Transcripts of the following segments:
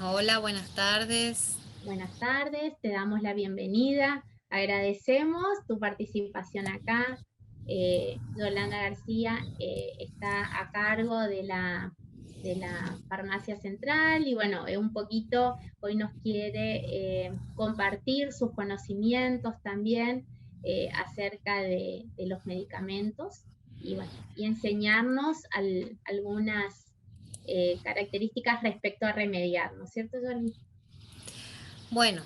Hola, buenas tardes. Buenas tardes, te damos la bienvenida. Agradecemos tu participación acá. Yolanda García está a cargo de la farmacia central y bueno, un poquito hoy nos quiere compartir sus conocimientos también acerca de los medicamentos y bueno, y enseñarnos algunas características respecto a remediar, ¿no es cierto, Yolanda? Bueno,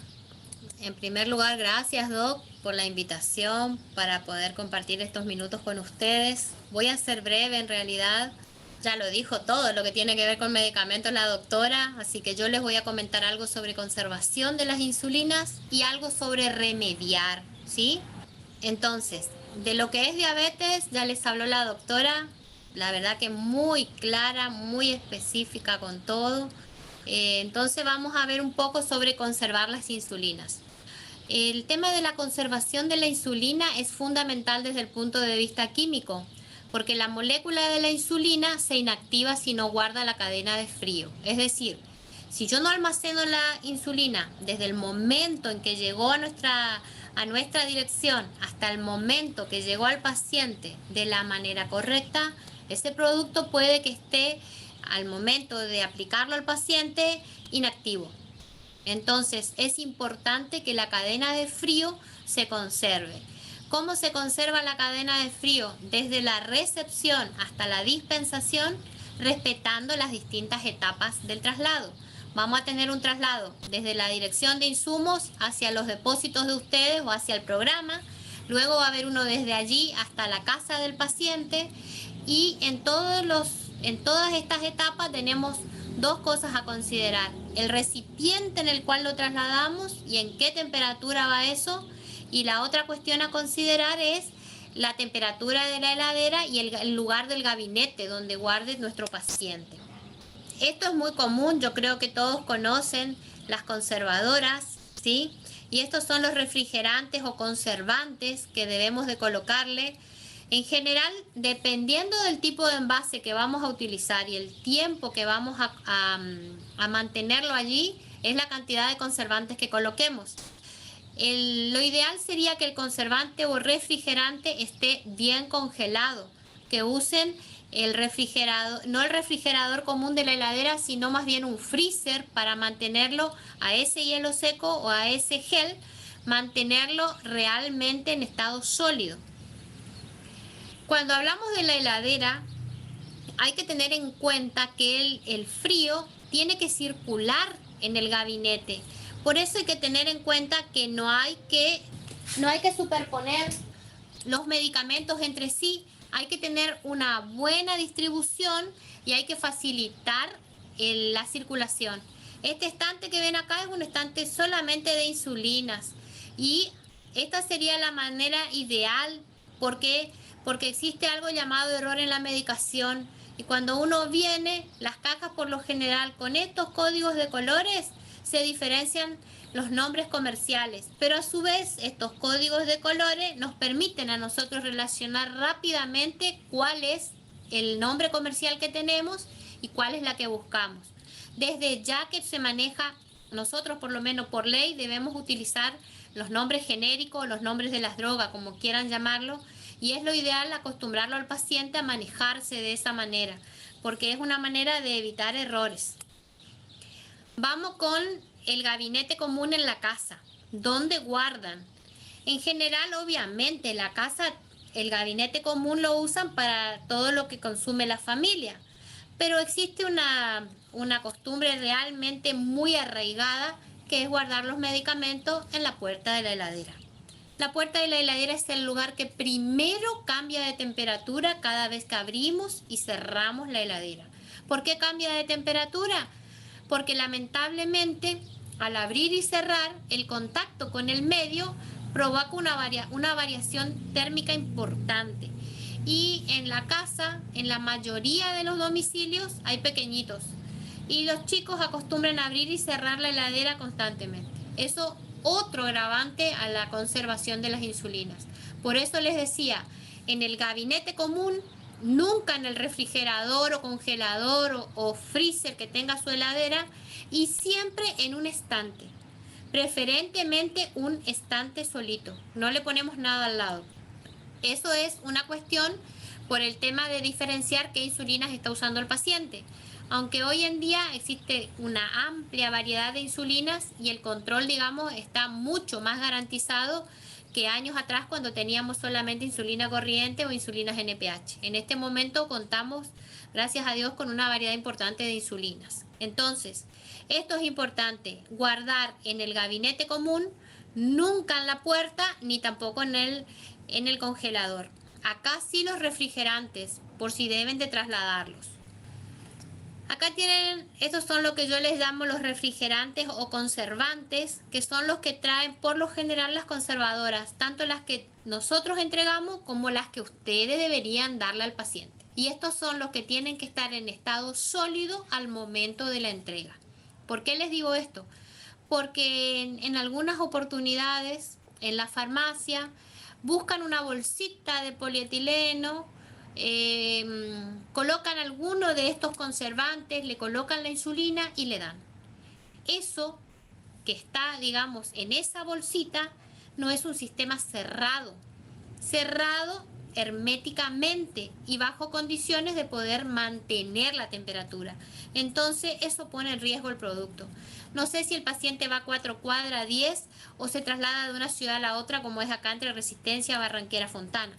en primer lugar, gracias Doc por la invitación para poder compartir estos minutos con ustedes. Voy a ser breve en realidad. Ya lo dijo todo lo que tiene que ver con medicamentos la doctora, así que yo les voy a comentar algo sobre conservación de las insulinas y algo sobre remediar, ¿sí? Entonces, de lo que es diabetes ya les habló la doctora, la verdad que muy clara, muy específica con todo. Entonces vamos a ver un poco sobre conservar las insulinas. El tema de la conservación de la insulina es fundamental desde el punto de vista químico, porque la molécula de la insulina se inactiva si no guarda la cadena de frío. Es decir, si yo no almaceno la insulina desde el momento en que llegó a nuestra dirección hasta el momento que llegó al paciente de la manera correcta, ese producto puede que esté al momento de aplicarlo al paciente inactivo. Entonces es importante que la cadena de frío se conserve. ¿Cómo se conserva la cadena de frío? Desde la recepción hasta la dispensación, respetando las distintas etapas del traslado. Vamos a tener un traslado desde la dirección de insumos hacia los depósitos de ustedes o hacia el programa. Luego va a haber uno desde allí hasta la casa del paciente y en todas estas etapas tenemos dos cosas a considerar: el recipiente en el cual lo trasladamos y en qué temperatura va eso, y la otra cuestión a considerar es la temperatura de la heladera y el lugar del gabinete donde guarde nuestro paciente. Esto es muy común, yo creo que todos conocen las conservadoras, ¿sí? Y estos son los refrigerantes o conservantes que debemos de colocarle. En general, dependiendo del tipo de envase que vamos a utilizar y el tiempo que vamos a mantenerlo allí, es la cantidad de conservantes que coloquemos. Lo ideal sería que el conservante o refrigerante esté bien congelado, que usen el refrigerador, no el refrigerador común de la heladera, sino más bien un freezer para mantenerlo a ese hielo seco o a ese gel, mantenerlo realmente en estado sólido. Cuando hablamos de la heladera, hay que tener en cuenta que el frío tiene que circular en el gabinete. Por eso hay que tener en cuenta que no hay que superponer los medicamentos entre sí. Hay que tener una buena distribución y hay que facilitar la circulación. Este estante que ven acá es un estante solamente de insulinas y esta sería la manera ideal porque porque existe algo llamado error en la medicación, y cuando uno viene, las cajas por lo general con estos códigos de colores se diferencian los nombres comerciales, pero a su vez estos códigos de colores nos permiten a nosotros relacionar rápidamente cuál es el nombre comercial que tenemos y cuál es la que buscamos. Desde ya que se maneja, nosotros por lo menos por ley debemos utilizar los nombres genéricos, los nombres de las drogas, como quieran llamarlo, y es lo ideal acostumbrarlo al paciente a manejarse de esa manera, porque es una manera de evitar errores. Vamos con el gabinete común en la casa. ¿Dónde guardan? En general, obviamente, la casa, el gabinete común lo usan para todo lo que consume la familia, pero existe una costumbre realmente muy arraigada, que es guardar los medicamentos en la puerta de la heladera. La puerta de la heladera es el lugar que primero cambia de temperatura cada vez que abrimos y cerramos la heladera. ¿Por qué cambia de temperatura? Porque lamentablemente al abrir y cerrar, el contacto con el medio provoca una variación térmica importante. Y en la casa, en la mayoría de los domicilios, hay pequeñitos. Y los chicos acostumbran a abrir y cerrar la heladera constantemente. Eso otro agravante a la conservación de las insulinas. Por eso les decía, en el gabinete común, nunca en el refrigerador o congelador o freezer que tenga su heladera, y siempre en un estante, preferentemente un estante solito, no le ponemos nada al lado. Eso es una cuestión por el tema de diferenciar qué insulinas está usando el paciente. Aunque hoy en día existe una amplia variedad de insulinas y el control, digamos, está mucho más garantizado que años atrás cuando teníamos solamente insulina corriente o insulinas NPH. En este momento contamos, gracias a Dios, con una variedad importante de insulinas. Entonces, esto es importante, guardar en el gabinete común, nunca en la puerta ni tampoco en el congelador. Acá sí los refrigerantes, por si deben de trasladarlos. Acá tienen, estos son lo que yo les llamo los refrigerantes o conservantes, que son los que traen por lo general las conservadoras, tanto las que nosotros entregamos como las que ustedes deberían darle al paciente. Y estos son los que tienen que estar en estado sólido al momento de la entrega. ¿Por qué les digo esto? Porque en algunas oportunidades en la farmacia buscan una bolsita de polietileno, colocan alguno de estos conservantes, le colocan la insulina y le dan. Eso que está, digamos, en esa bolsita no es un sistema cerrado herméticamente y bajo condiciones de poder mantener la temperatura. Entonces eso pone en riesgo el producto. No sé si el paciente va a 4 cuadras, 10 o se traslada de una ciudad a la otra, como es acá entre Resistencia, Barranquera, Fontana.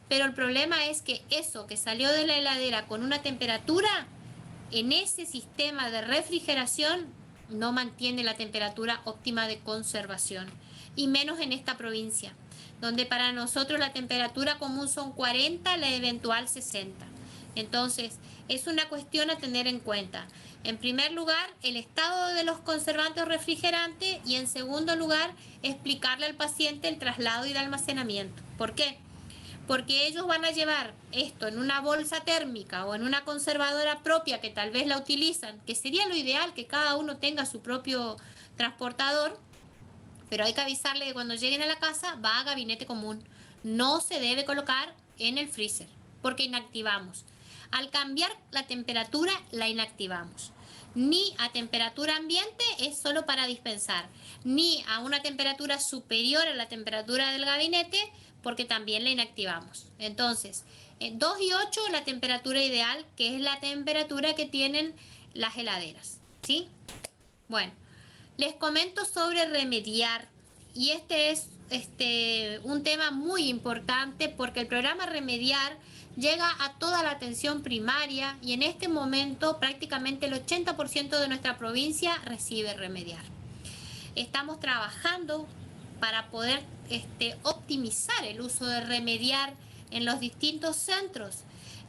Pero el problema es que eso que salió de la heladera con una temperatura, en ese sistema de refrigeración no mantiene la temperatura óptima de conservación, y menos en esta provincia, donde para nosotros la temperatura común son 40, la eventual 60. Entonces, es una cuestión a tener en cuenta. En primer lugar, el estado de los conservantes refrigerantes, y en segundo lugar, explicarle al paciente el traslado y el almacenamiento. ¿Por qué? Porque ellos van a llevar esto en una bolsa térmica o en una conservadora propia que tal vez la utilizan, que sería lo ideal que cada uno tenga su propio transportador, pero hay que avisarle que cuando lleguen a la casa va a gabinete común. No se debe colocar en el freezer porque inactivamos. Al cambiar la temperatura la inactivamos. Ni a temperatura ambiente, es solo para dispensar, ni a una temperatura superior a la temperatura del gabinete, porque también la inactivamos. Entonces, 2 y 8 la temperatura ideal, que es la temperatura que tienen las heladeras, ¿sí? Bueno, les comento sobre remediar, y este es un tema muy importante porque el programa Remediar llega a toda la atención primaria y en este momento prácticamente el 80% de nuestra provincia recibe Remediar. Estamos trabajando para poder optimizar el uso de Remediar en los distintos centros,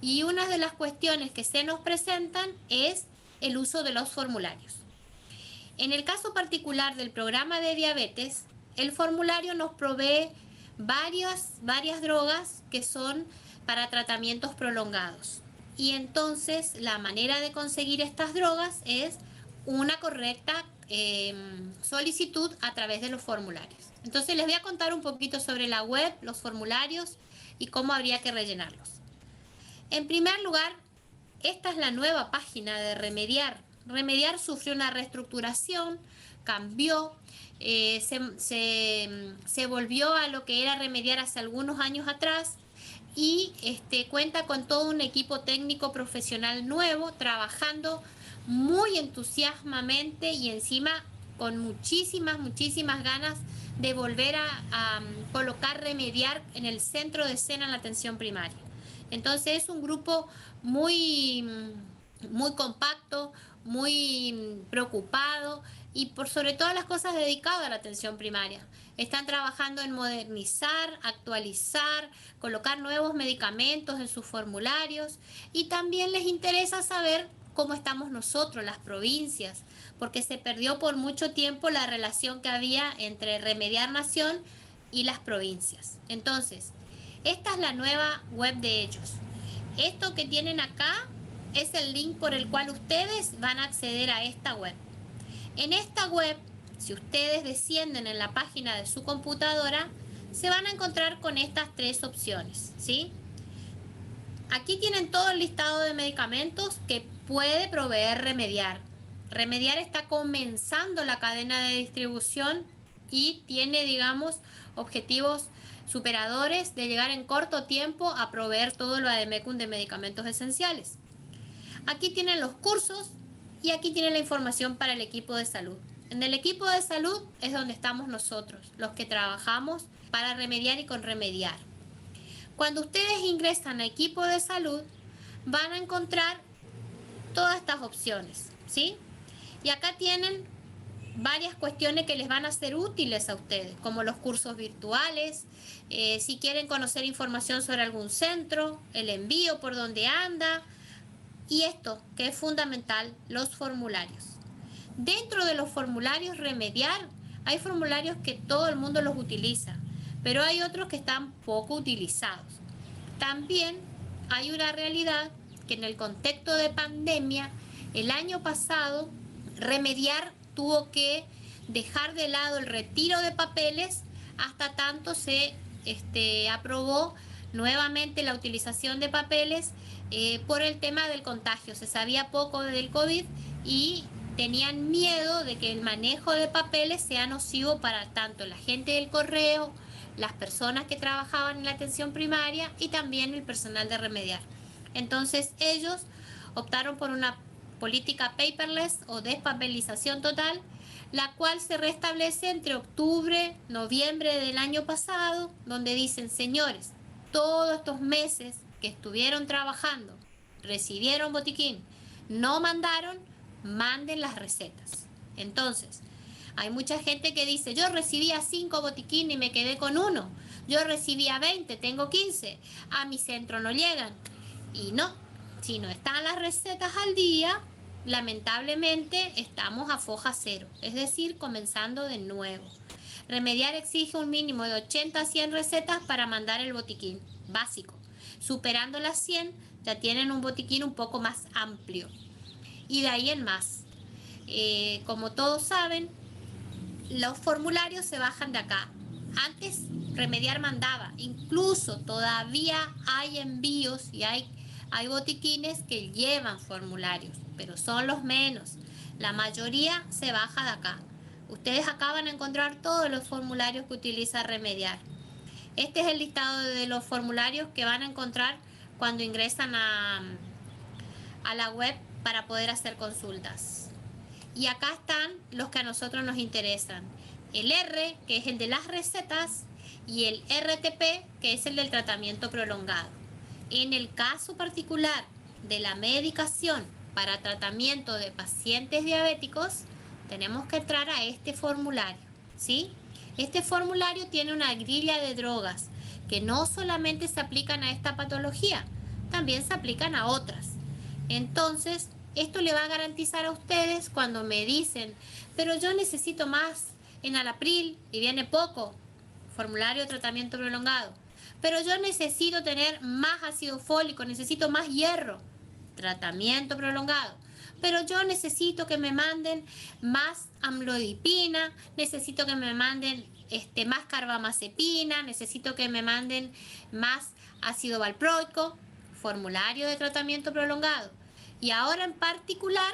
y una de las cuestiones que se nos presentan es el uso de los formularios. En el caso particular del programa de diabetes, el formulario nos provee varias drogas que son para tratamientos prolongados. Y entonces la manera de conseguir estas drogas es una correcta solicitud a través de los formularios. Entonces les voy a contar un poquito sobre la web, los formularios y cómo habría que rellenarlos. En primer lugar, esta es la nueva página de Remediar. Remediar sufrió una reestructuración, cambió, se volvió a lo que era Remediar hace algunos años atrás, y cuenta con todo un equipo técnico profesional nuevo, trabajando muy entusiasmamente y encima con muchísimas ganas de volver a colocar Remediar en el centro de escena en la atención primaria. Entonces es un grupo muy compacto, muy preocupado y por sobre todas las cosas dedicado a la atención primaria. Están trabajando en modernizar, actualizar, colocar nuevos medicamentos en sus formularios, y también les interesa saber cómo estamos nosotros, las provincias, porque se perdió por mucho tiempo la relación que había entre Remediar Nación y las provincias. Entonces, esta es la nueva web de ellos. Esto que tienen acá es el link por el cual ustedes van a acceder a esta web. En esta web, si ustedes descienden en la página de su computadora, se van a encontrar con estas 3 opciones, ¿sí? Aquí tienen todo el listado de medicamentos que puede proveer Remediar. Remediar está comenzando la cadena de distribución y tiene, digamos, objetivos superadores de llegar en corto tiempo a proveer todo lo ADMECUM de medicamentos esenciales. Aquí tienen los cursos y aquí tienen la información para el equipo de salud. En el equipo de salud es donde estamos nosotros, los que trabajamos para remediar y con remediar. Cuando ustedes ingresan a equipo de salud, van a encontrar todas estas opciones, ¿sí? Y acá tienen varias cuestiones que les van a ser útiles a ustedes, como los cursos virtuales, si quieren conocer información sobre algún centro, el envío por donde anda, y esto, que es fundamental, los formularios. Dentro de los formularios remediar, hay formularios que todo el mundo los utiliza, pero hay otros que están poco utilizados. También hay una realidad que en el contexto de pandemia, el año pasado, remediar tuvo que dejar de lado el retiro de papeles hasta tanto se aprobó nuevamente la utilización de papeles por el tema del contagio. Se sabía poco del COVID y tenían miedo de que el manejo de papeles sea nocivo para tanto la gente del correo, las personas que trabajaban en la atención primaria y también el personal de remediar. Entonces ellos optaron por una política paperless o despapelización total, la cual se restablece entre octubre, noviembre del año pasado, donde dicen, señores, todos estos meses que estuvieron trabajando, recibieron botiquín, no mandaron, manden las recetas. Entonces, hay mucha gente que dice, yo recibía 5 botiquines y me quedé con 1. Yo recibía 20, tengo 15. A mi centro no llegan. Y no, si no están las recetas al día, lamentablemente estamos a foja cero. Es decir, comenzando de nuevo. Remediar exige un mínimo de 80 a 100 recetas para mandar el botiquín básico. Superando las 100, ya tienen un botiquín un poco más amplio. Y de ahí en más. Como todos saben, los formularios se bajan de acá. Antes remediar mandaba, incluso todavía hay envíos y hay botiquines que llevan formularios, pero son los menos. La mayoría se baja de acá. Ustedes acá van a encontrar todos los formularios que utiliza remediar. Este es el listado de los formularios que van a encontrar cuando ingresan a la web para poder hacer consultas. Y acá están los que a nosotros nos interesan. El R, que es el de las recetas, y el RTP, que es el del tratamiento prolongado. En el caso particular de la medicación para tratamiento de pacientes diabéticos, tenemos que entrar a este formulario, ¿sí? Este formulario tiene una grilla de drogas que no solamente se aplican a esta patología, también se aplican a otras. Entonces, esto le va a garantizar a ustedes cuando me dicen, pero yo necesito más en Alapril y viene poco, formulario de tratamiento prolongado. Pero yo necesito tener más ácido fólico, necesito más hierro, tratamiento prolongado. Pero yo necesito que me manden más amlodipina, necesito que me manden más carbamazepina, necesito que me manden más ácido valproico, formulario de tratamiento prolongado. Y ahora en particular,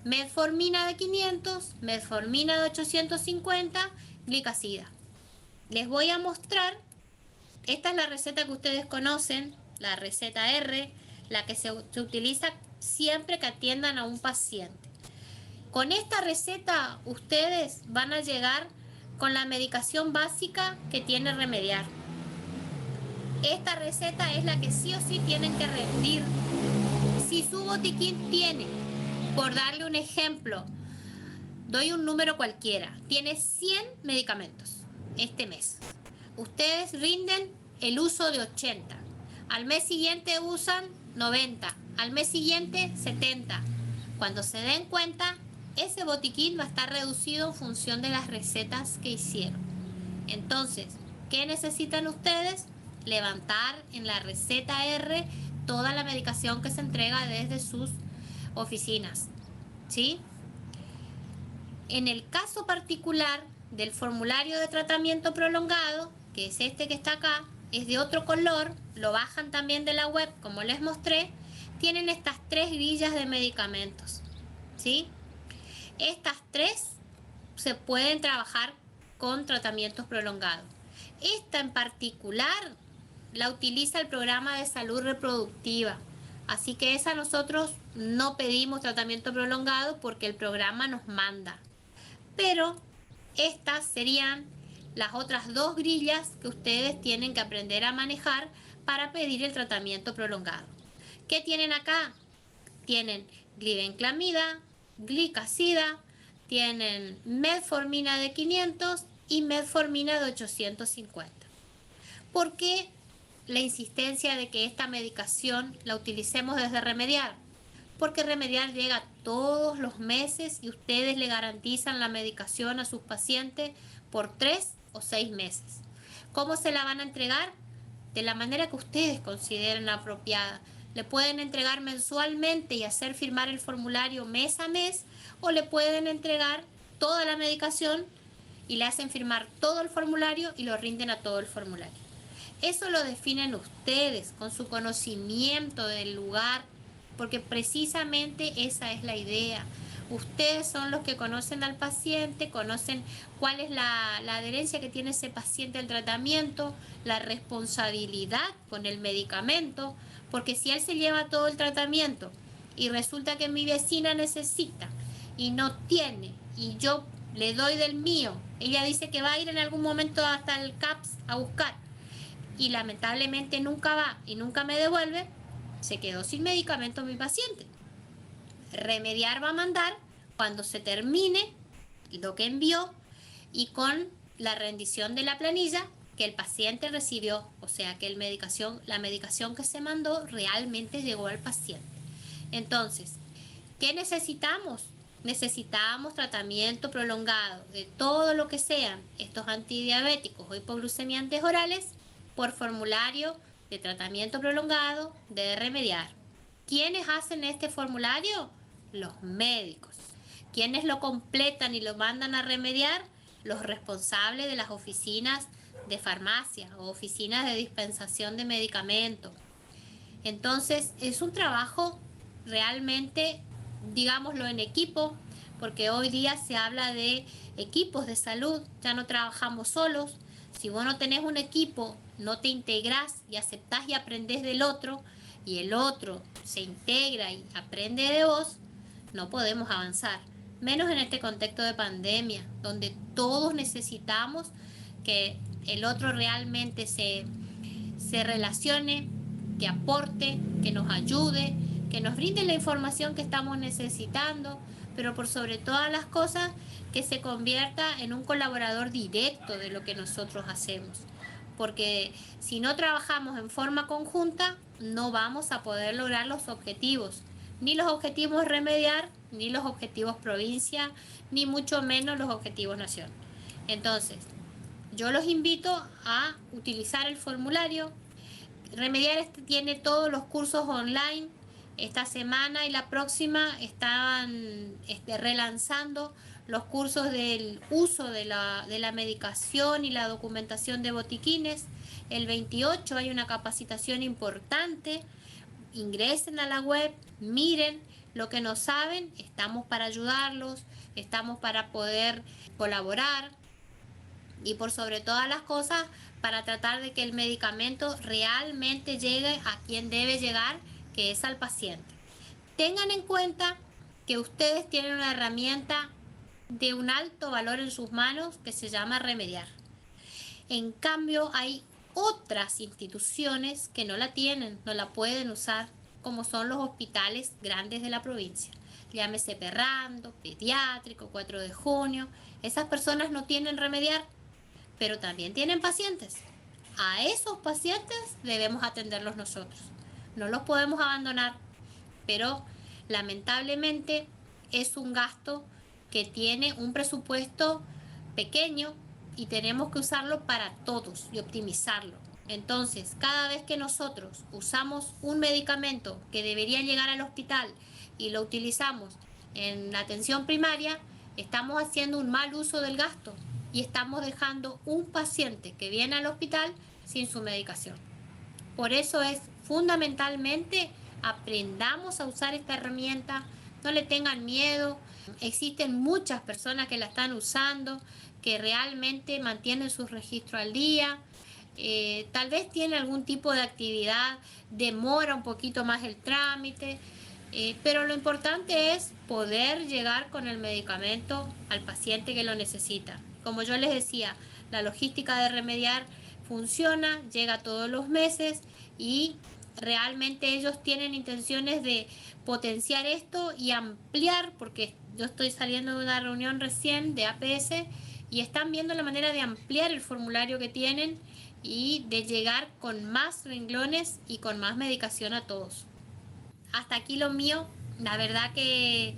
metformina de 500, metformina de 850, glicacida. Les voy a mostrar, esta es la receta que ustedes conocen, la receta R, la que se utiliza siempre que atiendan a un paciente. Con esta receta ustedes van a llegar con la medicación básica que tiene remediar. Esta receta es la que sí o sí tienen que rendir. Si su botiquín tiene, por darle un ejemplo, doy un número cualquiera, tiene 100 medicamentos este mes. Ustedes rinden el uso de 80. Al mes siguiente usan 90. Al mes siguiente 70. Cuando se den cuenta, ese botiquín va a estar reducido en función de las recetas que hicieron. Entonces, ¿qué necesitan ustedes? Levantar en la receta R toda la medicación que se entrega desde sus oficinas, ¿sí? En el caso particular del formulario de tratamiento prolongado, que es este que está acá, es de otro color, lo bajan también de la web, como les mostré, tienen estas 3 grillas de medicamentos, ¿sí? Estas tres se pueden trabajar con tratamientos prolongados. Esta en particular la utiliza el programa de salud reproductiva. Así que esa nosotros no pedimos tratamiento prolongado porque el programa nos manda. Pero estas serían las otras dos grillas que ustedes tienen que aprender a manejar para pedir el tratamiento prolongado. ¿Qué tienen acá? Tienen glibenclamida, glicacida, tienen metformina de 500 y metformina de 850. ¿Por qué la insistencia de que esta medicación la utilicemos desde Remediar? Porque Remediar llega todos los meses y ustedes le garantizan la medicación a sus pacientes por 3 o 6 meses. ¿Cómo se la van a entregar? De la manera que ustedes consideren apropiada. Le pueden entregar mensualmente y hacer firmar el formulario mes a mes, o le pueden entregar toda la medicación y le hacen firmar todo el formulario y lo rinden a todo el formulario. Eso lo definen ustedes con su conocimiento del lugar, porque precisamente esa es la idea. Ustedes son los que conocen al paciente, conocen cuál es la adherencia que tiene ese paciente al tratamiento, la responsabilidad con el medicamento, porque si él se lleva todo el tratamiento y resulta que mi vecina necesita y no tiene, y yo le doy del mío, ella dice que va a ir en algún momento hasta el CAPS a buscar, y lamentablemente nunca va y nunca me devuelve, se quedó sin medicamento mi paciente. Remediar va a mandar cuando se termine lo que envió y con la rendición de la planilla que el paciente recibió, o sea que la medicación que se mandó realmente llegó al paciente. Entonces, ¿qué necesitamos? Necesitamos tratamiento prolongado de todo lo que sean estos antidiabéticos o hipoglucemiantes orales por formulario de tratamiento prolongado de Remediar. ¿Quiénes hacen este formulario? Los médicos. ¿Quiénes lo completan y lo mandan a Remediar? Los responsables de las oficinas de farmacia o oficinas de dispensación de medicamentos. Entonces, es un trabajo realmente, digámoslo, en equipo, porque hoy día se habla de equipos de salud, ya no trabajamos solos. Si vos no tenés un equipo, no te integrás y aceptás y aprendés del otro, y el otro se integra y aprende de vos, no podemos avanzar. Menos en este contexto de pandemia, donde todos necesitamos que el otro realmente se relacione, que aporte, que nos ayude, que nos brinde la información que estamos necesitando, pero por sobre todas las cosas, que se convierta en un colaborador directo de lo que nosotros hacemos. Porque si no trabajamos en forma conjunta, no vamos a poder lograr los objetivos, ni los objetivos Remediar, ni los objetivos provincia, ni mucho menos los objetivos nación. Entonces, yo los invito a utilizar el formulario. Remediar tiene todos los cursos online. Esta semana y la próxima estaban relanzando los cursos del uso de la medicación y la documentación de botiquines. El 28 hay una capacitación importante. Ingresen a la web, miren lo que no saben, estamos para ayudarlos, estamos para poder colaborar y por sobre todas las cosas para tratar de que el medicamento realmente llegue a quien debe llegar, que es al paciente. Tengan en cuenta que ustedes tienen una herramienta de un alto valor en sus manos que se llama Remediar. En cambio, hay otras instituciones que no la tienen, no la pueden usar, como son los hospitales grandes de la provincia. Llámese Perrando, Pediátrico, 4 de Junio. Esas personas no tienen Remediar, pero también tienen pacientes. A esos pacientes debemos atenderlos nosotros. No los podemos abandonar, pero lamentablemente es un gasto que tiene un presupuesto pequeño y tenemos que usarlo para todos y optimizarlo. Entonces, cada vez que nosotros usamos un medicamento que debería llegar al hospital y lo utilizamos en la atención primaria, estamos haciendo un mal uso del gasto y estamos dejando un paciente que viene al hospital sin su medicación. Por eso es fundamentalmente aprendamos a usar esta herramienta, no le tengan miedo. Existen muchas personas que la están usando, que realmente mantienen su registro al día. Tal vez tiene algún tipo de actividad, demora un poquito más el trámite, pero lo importante es poder llegar con el medicamento al paciente que lo necesita. Como yo les decía, la logística de Remediar funciona, llega todos los meses y realmente ellos tienen intenciones de potenciar esto y ampliar, porque yo estoy saliendo de una reunión recién de APS y están viendo la manera de ampliar el formulario que tienen y de llegar con más renglones y con más medicación a todos. Hasta aquí lo mío. La verdad que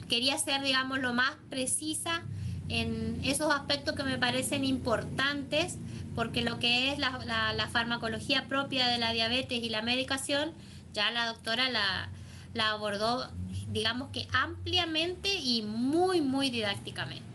quería ser, digamos, lo más precisa en esos aspectos que me parecen importantes, porque lo que es la farmacología propia de la diabetes y la medicación, ya la doctora la abordó, digamos que ampliamente y muy, muy didácticamente.